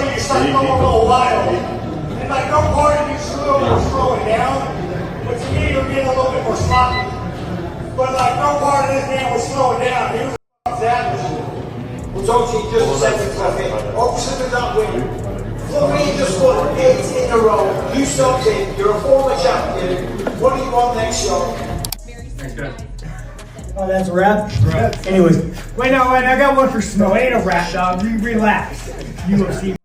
you start going a little wild. And like no part of you slowing down, but to me you're getting a little bit more sloppy. But like no part of this man was slowing down. He was a savage. We'll talk to you just a second, Cliffy. Officer did not win. Fluffy just won 8 in a row. You stopped it. You're a former champion. What do you want next, Sean? Oh, that's a wrap? Anyways, wait, I got one for Smo. It ain't a wrap, dog. Relax. UFC.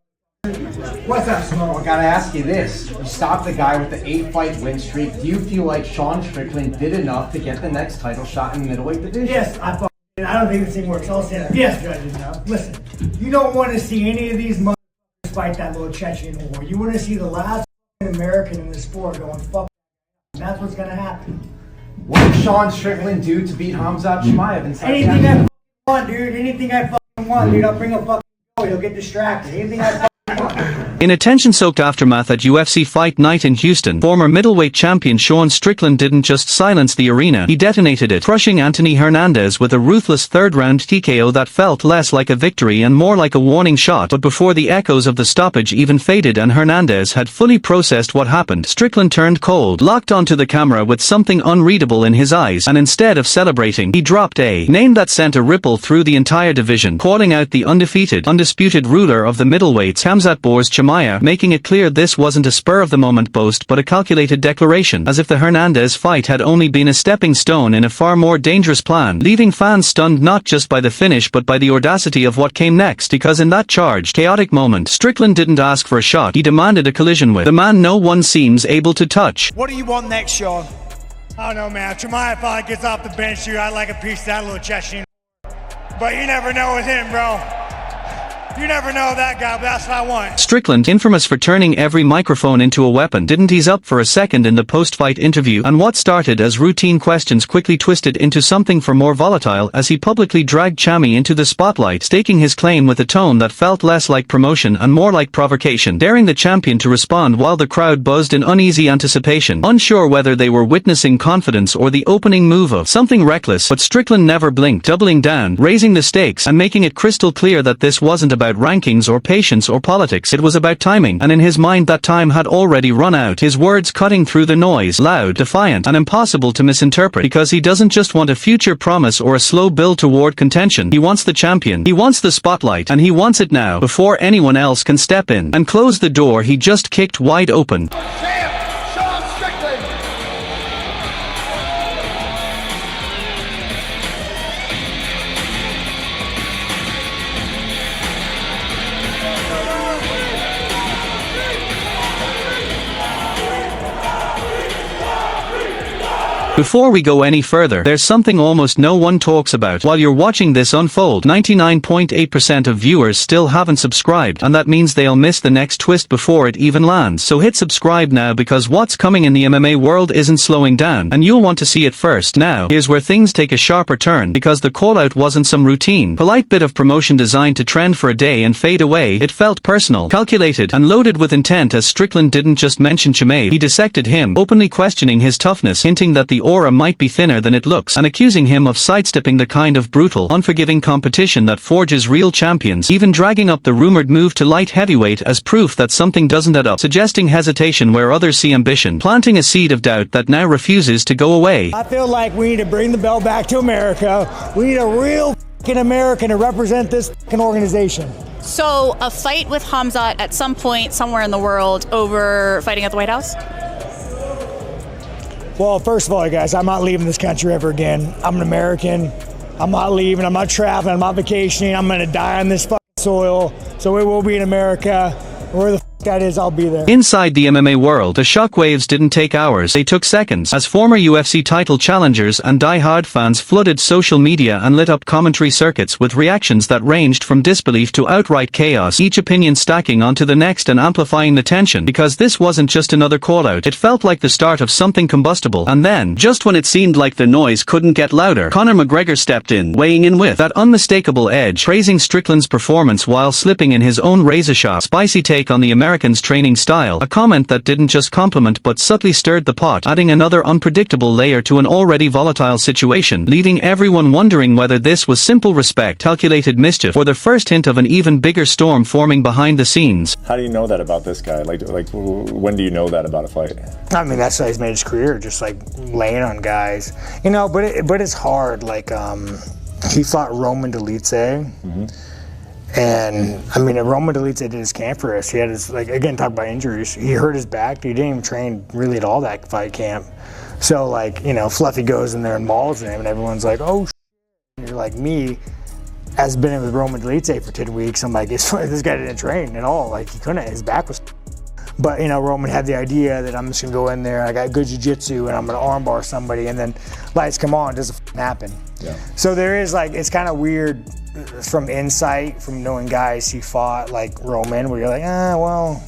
What's up, Smo? I gotta ask you this. You stopped the guy with the 8-fight win streak. Do you feel like Sean Strickland did enough to get the next title shot in the middleweight division? Yes, I don't think this thing works. I'll say that. Yes, judges, now. Listen, you don't want to see any of these motherfuckers fight that little Chechen Wh. You want to see the last American in the sport going, fuck. And that's what's gonna happen. What did Sean Strickland do to beat Khamzat Chimaev inside anything I want, dude. Anything I want, dude. I'll bring a fucking goal. He'll get distracted. Anything I want. In a tension-soaked aftermath at UFC Fight Night in Houston, former middleweight champion Sean Strickland didn't just silence the arena, he detonated it, crushing Anthony Hernandez with a ruthless third-round TKO that felt less like a victory and more like a warning shot. But before the echoes of the stoppage even faded and Hernandez had fully processed what happened, Strickland turned cold, locked onto the camera with something unreadable in his eyes, and instead of celebrating, he dropped a name that sent a ripple through the entire division, calling out the undisputed ruler of the middleweights, Khamzat Chimaev, making it clear this wasn't a spur-of-the-moment boast but a calculated declaration, as if the Hernandez fight had only been a stepping stone in a far more dangerous plan, leaving fans stunned not just by the finish but by the audacity of what came next, because in that charged, chaotic moment, Strickland didn't ask for a shot, he demanded a collision with the man no one seems able to touch. What do you want next, Sean? I don't know, man. Chimaev probably gets off the bench, dude. I'd like a piece of that little Chechen. But you never know with him, bro. You never know that guy, but that's what I want. Strickland, infamous for turning every microphone into a weapon, didn't ease up for a second in the post-fight interview, and what started as routine questions quickly twisted into something far more volatile as he publicly dragged Chami into the spotlight, staking his claim with a tone that felt less like promotion and more like provocation, daring the champion to respond while the crowd buzzed in uneasy anticipation, unsure whether they were witnessing confidence or the opening move of something reckless. But Strickland never blinked, doubling down, raising the stakes, and making it crystal clear that this wasn't about rankings or patience or politics, it was about timing, and in his mind that time had already run out, his words cutting through the noise, loud, defiant, and impossible to misinterpret, because he doesn't just want a future promise or a slow build toward contention, he wants the champion, he wants the spotlight, and he wants it now, before anyone else can step in and close the door he just kicked wide open. Before we go any further, there's something almost no one talks about. While you're watching this unfold, 99.8% of viewers still haven't subscribed, and that means they'll miss the next twist before it even lands. So hit subscribe now, because what's coming in the MMA world isn't slowing down, and you'll want to see it first. Now, here's where things take a sharper turn, because the callout wasn't some routine, polite bit of promotion designed to trend for a day and fade away. It felt personal, calculated, and loaded with intent, as Strickland didn't just mention Chimaev, he dissected him, openly questioning his toughness, hinting that the aura might be thinner than it looks, and accusing him of sidestepping the kind of brutal, unforgiving competition that forges real champions, even dragging up the rumored move to light heavyweight as proof that something doesn't add up, suggesting hesitation where others see ambition, planting a seed of doubt that now refuses to go away. I feel like we need to bring the belt back to America. We need a real f***ing American to represent this f***ing organization. So, a fight with Khamzat at some point somewhere in the world over fighting at the White House? Well, first of all, guys, I'm not leaving this country ever again. I'm an American. I'm not leaving. I'm not traveling. I'm not vacationing. I'm going to die on this fucking soil. So it will be in America. Where the f that is, I'll be there. Inside the MMA world, the shockwaves didn't take hours, they took seconds, as former UFC title challengers and die-hard fans flooded social media and lit up commentary circuits with reactions that ranged from disbelief to outright chaos, each opinion stacking onto the next and amplifying the tension, because this wasn't just another callout, it felt like the start of something combustible. And then, just when it seemed like the noise couldn't get louder, Conor McGregor stepped in, weighing in with that unmistakable edge, praising Strickland's performance while slipping in his own razor-sharp, spicy take on the American American's training style, a comment that didn't just compliment but subtly stirred the pot, adding another unpredictable layer to an already volatile situation, leaving everyone wondering whether this was simple respect, calculated mischief, or the first hint of an even bigger storm forming behind the scenes. How do you know that about this guy? Like, when do you know that about a fight? I mean, that's how he's made his career, just like laying on guys, you know. But it's hard. Like, he fought Roman Dolidze, and I mean, Roman Dolidze did his camp for us. He had his, like, again, talk about injuries. He hurt his back. He didn't even train really at all that fight camp. So, like, you know, Fluffy goes in there and mauls him, and everyone's like, oh, and you're like, me, has been with Roman Dolidze for 10 weeks. I'm like, this guy didn't train at all. Like, he couldn't. His back was. But, you know, Roman had the idea that I'm just going to go in there, I got good jiu-jitsu, and I'm going to armbar somebody, and then lights come on, it doesn't happen. Yeah. So there is, like, it's kind of weird from insight, from knowing guys he fought, like Roman, where you're like, well,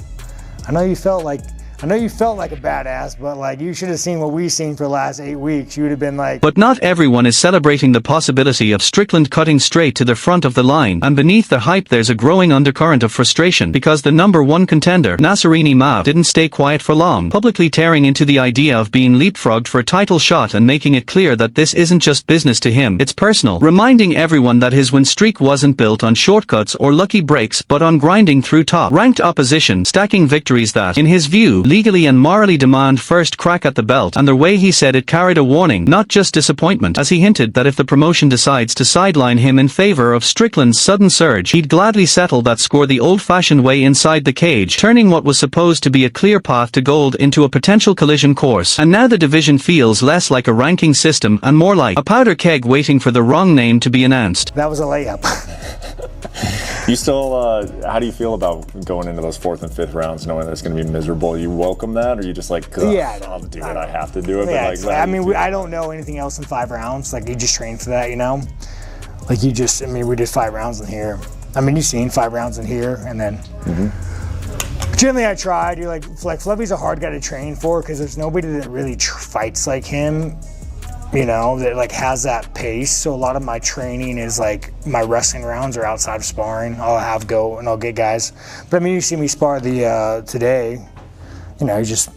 I know you felt like a badass, but like you should have seen what we've seen for the last 8 weeks. You would have been like. But not everyone is celebrating the possibility of Strickland cutting straight to the front of the line, and beneath the hype there's a growing undercurrent of frustration because the #1 contender, Nassourdine Imavov, didn't stay quiet for long, publicly tearing into the idea of being leapfrogged for a title shot and making it clear that this isn't just business to him, it's personal, reminding everyone that his win streak wasn't built on shortcuts or lucky breaks but on grinding through top-ranked opposition, stacking victories that, in his view, legally and morally demand first crack at the belt, and the way he said it carried a warning, not just disappointment, as he hinted that if the promotion decides to sideline him in favor of Strickland's sudden surge, he'd gladly settle that score the old-fashioned way inside the cage, turning what was supposed to be a clear path to gold into a potential collision course. And now the division feels less like a ranking system and more like a powder keg waiting for the wrong name to be announced. That was a layup. You still, how do you feel about going into those 4th and 5th rounds knowing that it's going to be miserable? You welcome that, or you just like, I'll do it, I have to do it? Yeah, but like, I mean, I don't know anything else in 5 rounds. Like, you just train for that, you know? Like, we did 5 rounds in here. I mean, you've seen 5 rounds in here, and then generally I tried. You're like Fluffy's a hard guy to train for because there's nobody that really fights like him, you know, that like has that pace. So a lot of my training is like my wrestling rounds are outside of sparring. I'll go and I'll get guys. But I mean, you see me spar today, you know, you just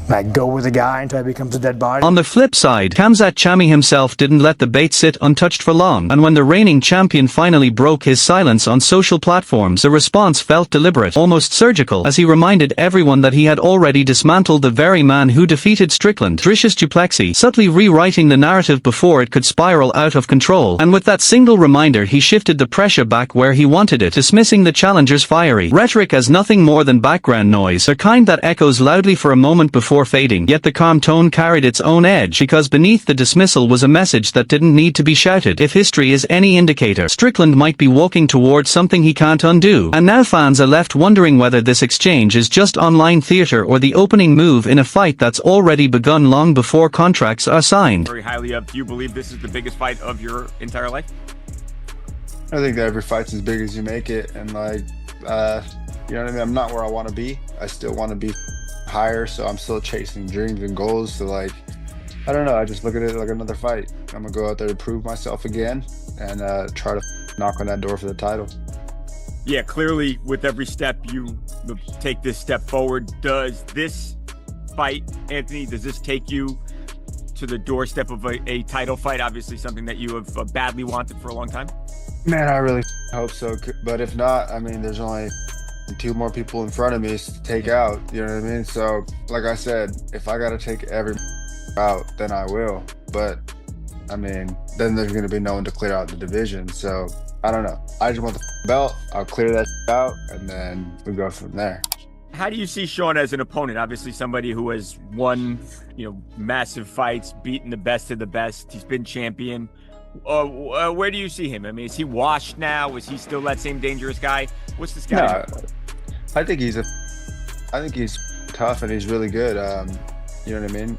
like go with a guy until he becomes a dead body. On the flip side, Khamzat Chimaev himself didn't let the bait sit untouched for long, and when the reigning champion finally broke his silence on social platforms, the response felt deliberate, almost surgical, as he reminded everyone that he had already dismantled the very man who defeated Strickland, Dricius du Plessis, subtly rewriting the narrative before it could spiral out of control. And with that single reminder, he shifted the pressure back where he wanted it, dismissing the challenger's fiery rhetoric as nothing more than background noise, a kind that echoes loudly for a moment before fading. Yet the calm tone carried its own edge, because beneath the dismissal was a message that didn't need to be shouted. If history is any indicator, Strickland might be walking towards something he can't undo. And now fans are left wondering whether this exchange is just online theater or the opening move in a fight that's already begun long before contracts are signed. Very highly up. Do you believe this is the biggest fight of your entire life? I think that every fight's as big as you make it, and like, you know what I mean? I'm not where I want to be. I still want to be higher, so I'm still chasing dreams and goals. So like, I don't know, I just look at it like another fight. I'm gonna go out there to prove myself again and try to knock on that door for the title. Yeah, clearly with every step you take this step forward. Does this fight, Anthony, does this take you to the doorstep of a title fight? Obviously something that you have badly wanted for a long time. Man, I really hope so, but if not, I mean, there's only 2 more people in front of me to take out, you know what I mean? So like I said, if I gotta take every out, then I will. But I mean, then there's gonna be no one to clear out the division. So I don't know, I just want the belt. I'll clear that out and then we go from there. How do you see Sean as an opponent? Obviously somebody who has won, you know, massive fights, beaten the best of the best. He's been champion. Where do you see him? I mean, is he washed now? Is he still that same dangerous guy? What's this guy? No, I think he's tough and he's really good. You know what I mean?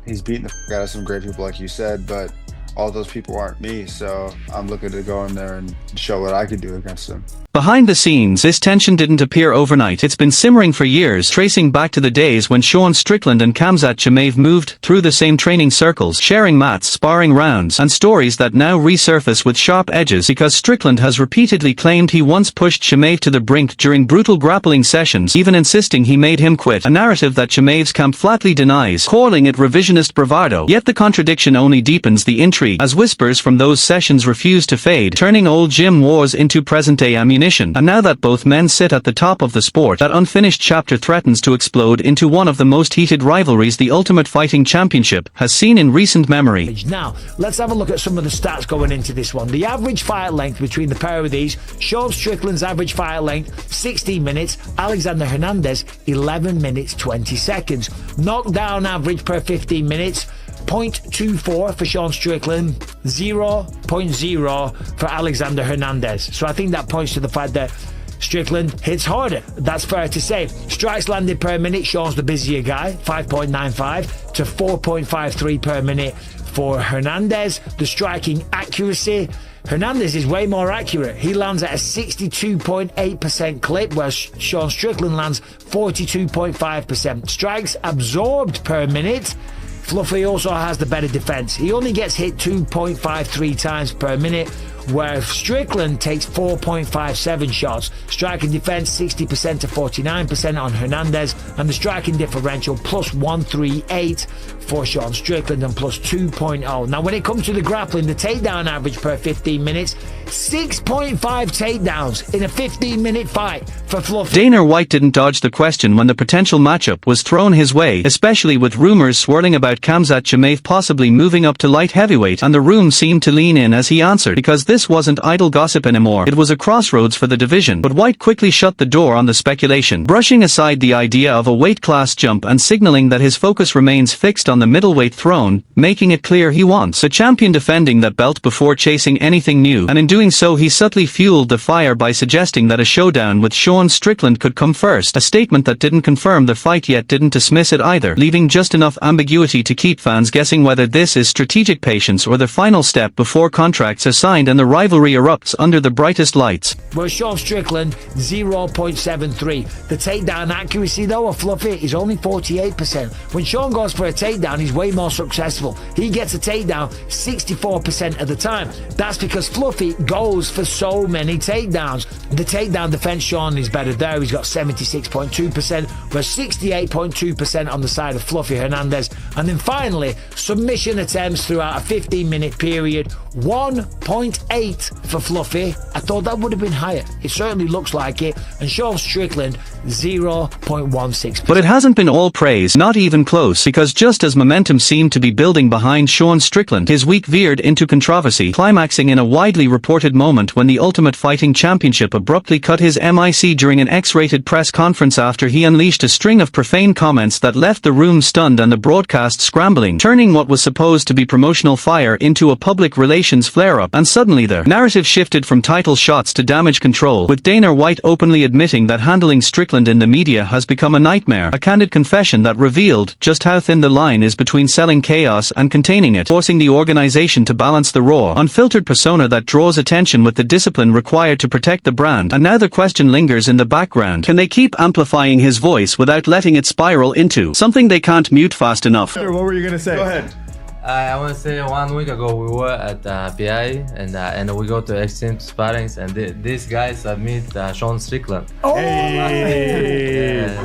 He's beaten the out of some great people, like you said, but all those people aren't me. So I'm looking to go in there and show what I could do against him. Behind the scenes, this tension didn't appear overnight. It's been simmering for years, tracing back to the days when Sean Strickland and Khamzat Chimaev moved through the same training circles, sharing mats, sparring rounds, and stories that now resurface with sharp edges because Strickland has repeatedly claimed he once pushed Chimaev to the brink during brutal grappling sessions, even insisting he made him quit, a narrative that Chimaev's camp flatly denies, calling it revisionist bravado. Yet the contradiction only deepens the intrigue as whispers from those sessions refuse to fade, turning old gym wars into present-day ammunition. And now that both men sit at the top of the sport, that unfinished chapter threatens to explode into one of the most heated rivalries the Ultimate Fighting Championship has seen in recent memory. Now, let's have a look at some of the stats going into this one. The average fight length between the pair of these: Sean Strickland's average fight length 16 minutes, Alexander Hernandez 11 minutes 20 seconds. Knockdown average per 15 minutes: 0.24 for Sean Strickland, 0.0 for Alexander Hernandez. So I think that points to the fact that Strickland hits harder. That's fair to say. Strikes landed per minute, Sean's the busier guy, 5.95 to 4.53 per minute for Hernandez. The striking accuracy: Hernandez is way more accurate. He lands at a 62.8% clip, whereas Sean Strickland lands 42.5%. Strikes absorbed per minute: Fluffy also has the better defense. He only gets hit 2.53 times per minute, where Strickland takes 4.57 shots. Striking defense 60% to 49% on Hernandez, and the striking differential plus 138 for Sean Strickland and plus 2.0. Now when it comes to the grappling, the takedown average per 15 minutes, 6.5 takedowns in a 15-minute fight for Fluffy. Dana White didn't dodge the question when the potential matchup was thrown his way, especially with rumors swirling about Khamzat Chimaev possibly moving up to light heavyweight, and the room seemed to lean in as he answered, because this wasn't idle gossip anymore. It was a crossroads for the division. But White quickly shut the door on the speculation, brushing aside the idea of a weight class jump and signaling that his focus remains fixed on the middleweight throne, making it clear he wants a champion defending that belt before chasing anything new. And in doing so, he subtly fueled the fire by suggesting that a showdown with Sean Strickland could come first, a statement that didn't confirm the fight yet didn't dismiss it either, leaving just enough ambiguity to keep fans guessing whether this is strategic patience or the final step before contracts are signed and the rivalry erupts under the brightest lights. Where Sean Strickland 0.73. The takedown accuracy though of Fluffy is only 48%. When Sean goes for a takedown, he's way more successful. He gets a takedown 64% of the time. That's because Fluffy goes for so many takedowns. The takedown defense, Sean is better there. He's got 76.2%, whereas 68.2% on the side of Fluffy Hernandez. And then finally, submission attempts throughout a 15-minute period, 1.8 for Fluffy. I thought that would have been higher. It certainly looks like it. And Sean Strickland 0.16%. But it hasn't been all praise, not even close, because just as momentum seemed to be building behind Sean Strickland, his week veered into controversy, climaxing in a widely reported moment when the Ultimate Fighting Championship abruptly cut his MIC during an X-rated press conference after he unleashed a string of profane comments that left the room stunned and the broadcast scrambling, turning what was supposed to be promotional fire into a public relations flare-up. And suddenly the narrative shifted from title shots to damage control, with Dana White openly admitting that handling Strickland in the media has become a nightmare, a candid confession that revealed just how thin the line is between selling chaos and containing it, forcing the organization to balance the raw, unfiltered persona that draws attention with the discipline required to protect the brand. And now the question lingers in the background: can they keep amplifying his voice without letting it spiral into something they can't mute fast enough? What were you gonna say? Go ahead. I want to say 1 week ago we were at PI and we go to extreme sparrings and these guys meet Sean Strickland. Oh! Hey.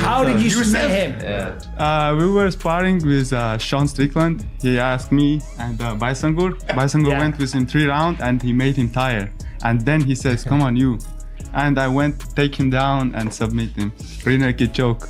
How did you submit him? Yeah. We were sparring with Sean Strickland. He asked me and Baisangur. Baisangur went with him 3 rounds and he made him tired. And then he says, "Come on, you." And I went to take him down and submit him. Really good joke.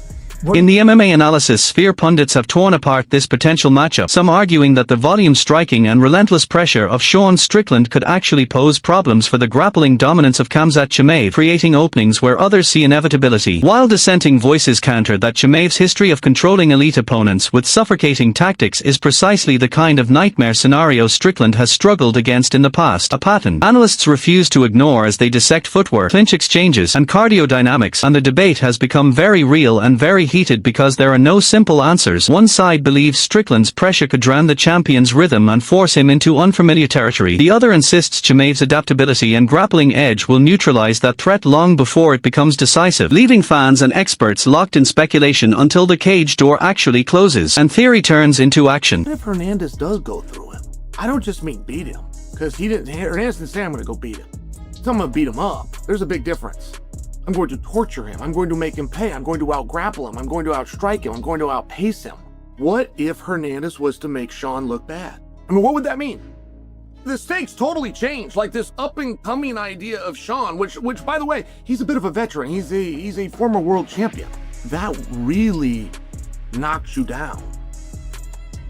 In the MMA analysis sphere, pundits have torn apart this potential matchup, some arguing that the volume striking and relentless pressure of Sean Strickland could actually pose problems for the grappling dominance of Khamzat Chimaev, creating openings where others see inevitability, while dissenting voices counter that Chimaev's history of controlling elite opponents with suffocating tactics is precisely the kind of nightmare scenario Strickland has struggled against in the past, a pattern analysts refuse to ignore as they dissect footwork, clinch exchanges, and cardio dynamics, and the debate has become very real and very heated because there are no simple answers. One side believes Strickland's pressure could drown the champion's rhythm and force him into unfamiliar territory. The other insists Chimaev's adaptability and grappling edge will neutralize that threat long before it becomes decisive, leaving fans and experts locked in speculation until the cage door actually closes and theory turns into action. What if Hernandez does go through him? I don't just mean beat him, because Hernandez didn't say I'm going to go beat him. I'm going to beat him up. There's a big difference. I'm going to torture him. I'm going to make him pay. I'm going to out-grapple him. I'm going to outstrike him. I'm going to outpace him. What if Hernandez was to make Sean look bad? I mean, what would that mean? The stakes totally change. Like this up-and-coming idea of Sean, which by the way, he's a bit of a veteran. He's a former world champion. That really knocks you down.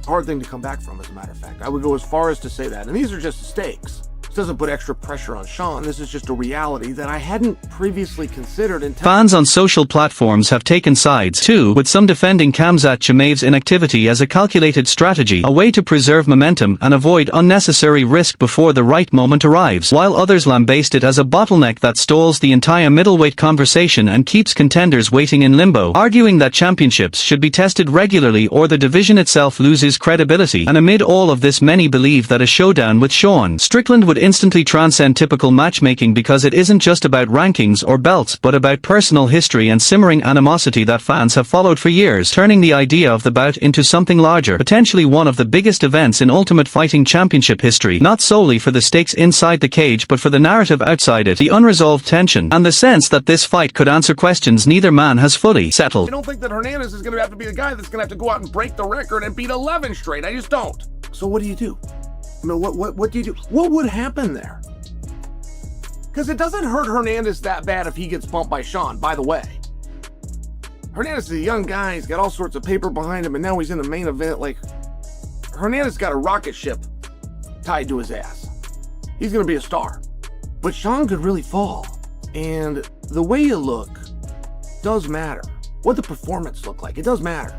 Hard thing to come back from, as a matter of fact. I would go as far as to say that. And these are just the stakes. This doesn't put extra pressure on Sean. This is just a reality that I hadn't previously considered until... Fans on social platforms have taken sides too, with some defending Khamzat Chimaev's inactivity as a calculated strategy, a way to preserve momentum and avoid unnecessary risk before the right moment arrives, while others lambaste it as a bottleneck that stalls the entire middleweight conversation and keeps contenders waiting in limbo, arguing that championships should be tested regularly or the division itself loses credibility. And amid all of this, many believe that a showdown with Sean Strickland would instantly transcend typical matchmaking because it isn't just about rankings or belts but about personal history and simmering animosity that fans have followed for years, turning the idea of the bout into something larger, potentially one of the biggest events in Ultimate Fighting Championship history, not solely for the stakes inside the cage but for the narrative outside it, the unresolved tension, and the sense that this fight could answer questions neither man has fully settled. I don't think that Hernandez is going to have to be the guy that's going to have to go out and break the record and beat 11 straight. I just don't. So what do you do? I mean, what do you do? What would happen there? Because it doesn't hurt Hernandez that bad if he gets bumped by Sean, by the way. Hernandez is a young guy. He's got all sorts of paper behind him, and now he's in the main event. Like, Hernandez got a rocket ship tied to his ass. He's going to be a star. But Sean could really fall. And the way you look does matter. What the performance looked like, it does matter.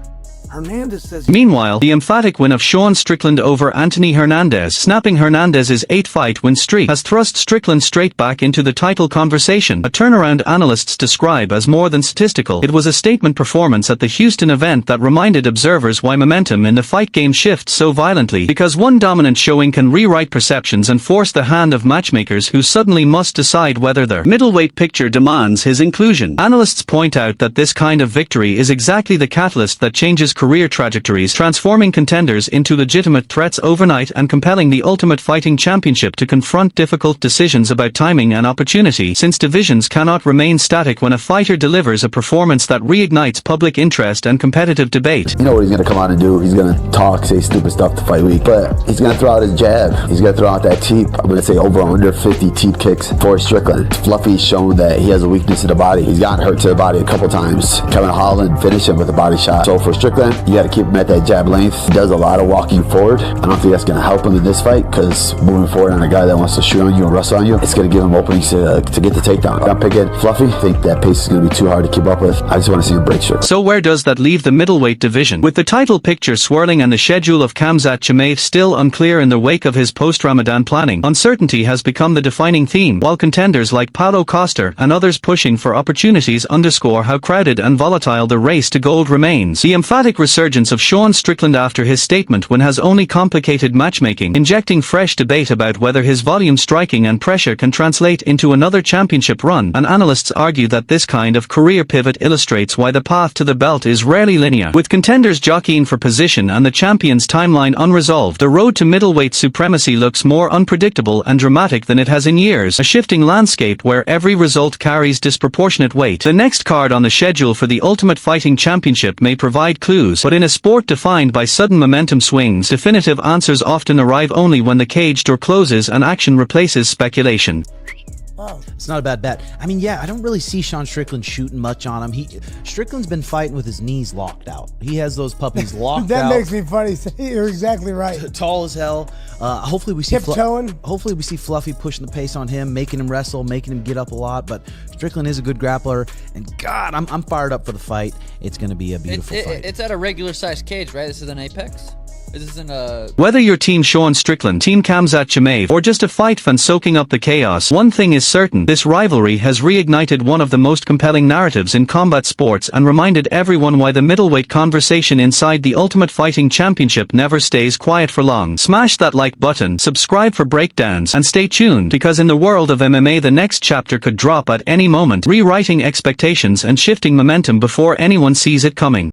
Hernandez says... Meanwhile, the emphatic win of Sean Strickland over Anthony Hernandez, snapping Hernandez's 8-fight win streak, has thrust Strickland straight back into the title conversation, a turnaround analysts describe as more than statistical. It was a statement performance at the Houston event that reminded observers why momentum in the fight game shifts so violently, because one dominant showing can rewrite perceptions and force the hand of matchmakers who suddenly must decide whether their middleweight picture demands his inclusion. Analysts point out that this kind of victory is exactly the catalyst that changes career trajectories, transforming contenders into legitimate threats overnight and compelling the Ultimate Fighting Championship to confront difficult decisions about timing and opportunity, since divisions cannot remain static when a fighter delivers a performance that reignites public interest and competitive debate. You know what he's going to come out and do? He's going to talk, say stupid stuff to fight weak, but he's going to throw out his jab. He's going to throw out that teep. I'm going to say over under 50 teep kicks for Strickland. Fluffy's shown that he has a weakness to the body. He's gotten hurt to the body a couple times. Kevin Holland finished him with a body shot. So for Strickland, you got to keep him at that jab length. He does a lot of walking forward. I don't think that's going to help him in this fight, because moving forward on a guy that wants to shoot on you and wrestle on you, it's going to give him openings to get the takedown. I'm picking Fluffy. I think that pace is going to be too hard to keep up with. I just want to see him break Strickland. So where does that leave the middleweight division? With the title picture swirling and the schedule of Khamzat Chimaev still unclear in the wake of his post-Ramadan planning, uncertainty has become the defining theme, while contenders like Paulo Costa and others pushing for opportunities underscore how crowded and volatile the race to gold remains. The emphatic resurgence of Sean Strickland after his statement win has only complicated matchmaking, injecting fresh debate about whether his volume striking and pressure can translate into another championship run, and analysts argue that this kind of career pivot illustrates why the path to the belt is rarely linear. With contenders jockeying for position and the champion's timeline unresolved, the road to middleweight supremacy looks more unpredictable and dramatic than it has in years, a shifting landscape where every result carries disproportionate weight. The next card on the schedule for the Ultimate Fighting Championship may provide clues, but in a sport defined by sudden momentum swings, definitive answers often arrive only when the cage door closes and action replaces speculation. It's not a bad bet. I mean, yeah, I don't really see Sean Strickland shooting much on him. Strickland's been fighting with his knees locked out. He has those puppies locked that out. That makes me funny. You're exactly right. Tall as hell. Hopefully we see tiptoeing. Hopefully we see Fluffy pushing the pace on him, making him wrestle, making him get up a lot. But Strickland is a good grappler, and God, I'm fired up for the fight. It's going to be a beautiful fight. It's at a regular sized cage, right? This is an Apex. This isn't a... Whether you're Team Sean Strickland, Team Khamzat Chimaev, or just a fight fan soaking up the chaos, one thing is certain: this rivalry has reignited one of the most compelling narratives in combat sports and reminded everyone why the middleweight conversation inside the Ultimate Fighting Championship never stays quiet for long. Smash that like button, subscribe for breakdowns, and stay tuned, because in the world of MMA the next chapter could drop at any moment, rewriting expectations and shifting momentum before anyone sees it coming.